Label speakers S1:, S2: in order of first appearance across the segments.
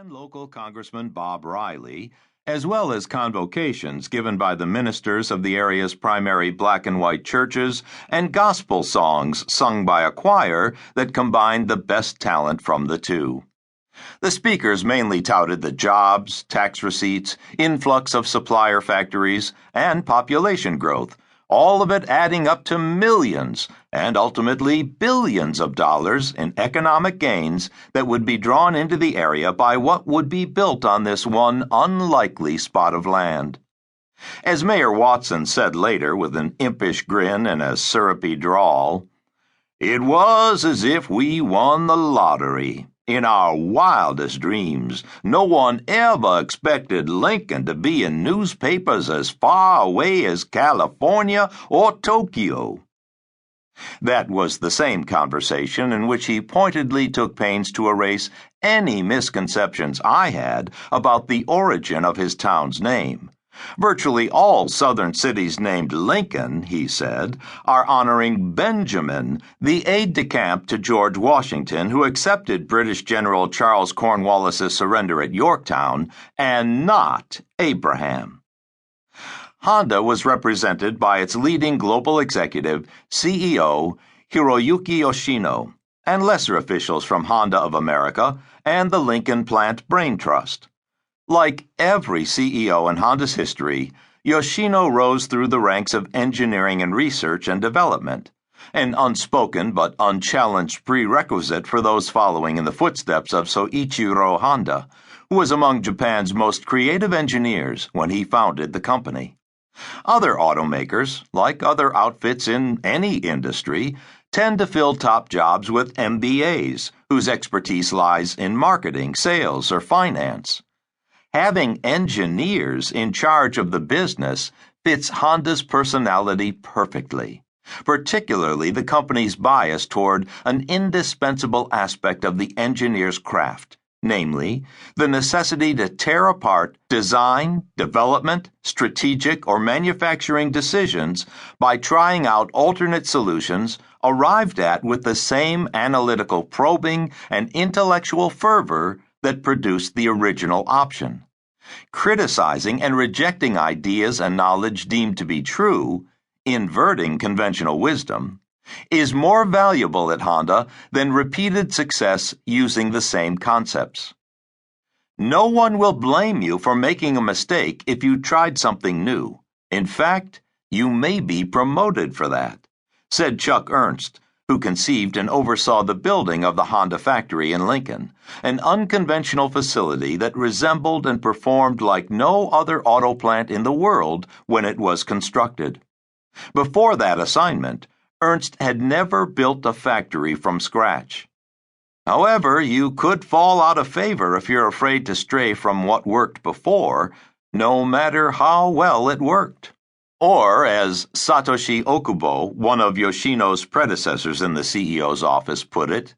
S1: and local Congressman Bob Riley, as well as convocations given by the ministers of the area's primary black and white churches and gospel songs sung by a choir that combined the best talent from the two. The speakers mainly touted the jobs, tax receipts, influx of supplier factories, and population growth, all of it adding up to millions and ultimately billions of dollars in economic gains that would be drawn into the area by what would be built on this one unlikely spot of land. As Mayor Watson said later with an impish grin and a syrupy drawl, "It was as if we won the lottery. In our wildest dreams, no one ever expected Lincoln to be in newspapers as far away as California or Tokyo." That was the same conversation in which he pointedly took pains to erase any misconceptions I had about the origin of his town's name. Virtually all southern cities named Lincoln, he said, are honoring Benjamin, the aide-de-camp to George Washington who accepted British General Charles Cornwallis's surrender at Yorktown, and not Abraham. Honda was represented by its leading global executive, CEO, Hiroyuki Yoshino, and lesser officials from Honda of America and the Lincoln Plant Brain Trust. Like every CEO in Honda's history, Yoshino rose through the ranks of engineering and research and development, an unspoken but unchallenged prerequisite for those following in the footsteps of Soichiro Honda, who was among Japan's most creative engineers when he founded the company. Other automakers, like other outfits in any industry, tend to fill top jobs with MBAs, whose expertise lies in marketing, sales, or finance. Having engineers in charge of the business fits Honda's personality perfectly, particularly the company's bias toward an indispensable aspect of the engineer's craft, namely, the necessity to tear apart design, development, strategic, or manufacturing decisions by trying out alternate solutions arrived at with the same analytical probing and intellectual fervor that produced the original option. Criticizing and rejecting ideas and knowledge deemed to be true, inverting conventional wisdom, is more valuable at Honda than repeated success using the same concepts. No one will blame you for making a mistake if you tried something new. In fact, you may be promoted for that, said Chuck Ernst, who conceived and oversaw the building of the Honda factory in Lincoln, an unconventional facility that resembled and performed like no other auto plant in the world when it was constructed. Before that assignment, Ernst had never built a factory from scratch. However, you could fall out of favor if you're afraid to stray from what worked before, no matter how well it worked. Or, as Satoshi Okubo, one of Yoshino's predecessors in the CEO's office, put it,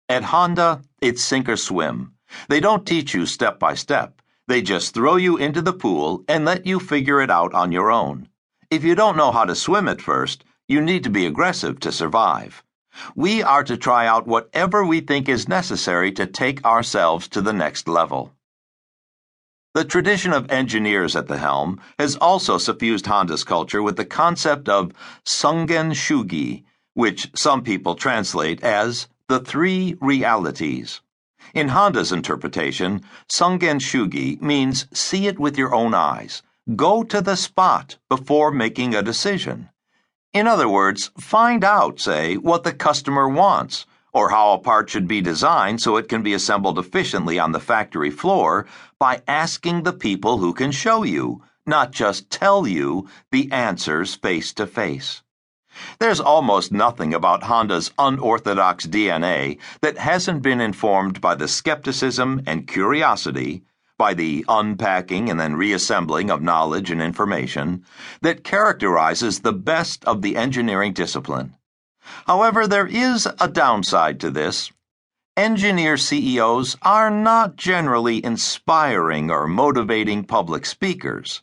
S1: "At Honda, it's sink or swim. They don't teach you step by step. They just throw you into the pool and let you figure it out on your own. If you don't know how to swim at first, you need to be aggressive to survive. We are to try out whatever we think is necessary to take ourselves to the next level." The tradition of engineers at the helm has also suffused Honda's culture with the concept of Sungen Shugi, which some people translate as the three realities. In Honda's interpretation, Sungen Shugi means see it with your own eyes. Go to the spot before making a decision. In other words, find out, say, what the customer wants, or how a part should be designed so it can be assembled efficiently on the factory floor by asking the people who can show you, not just tell you, the answers face to face. There's almost nothing about Honda's unorthodox DNA that hasn't been informed by the skepticism and curiosity, by the unpacking and then reassembling of knowledge and information, that characterizes the best of the engineering discipline. However, there is a downside to this. Engineer CEOs are not generally inspiring or motivating public speakers.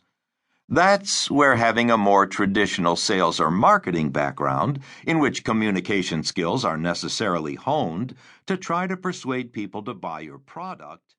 S1: That's where having a more traditional sales or marketing background, in which communication skills are necessarily honed to try to persuade people to buy your product,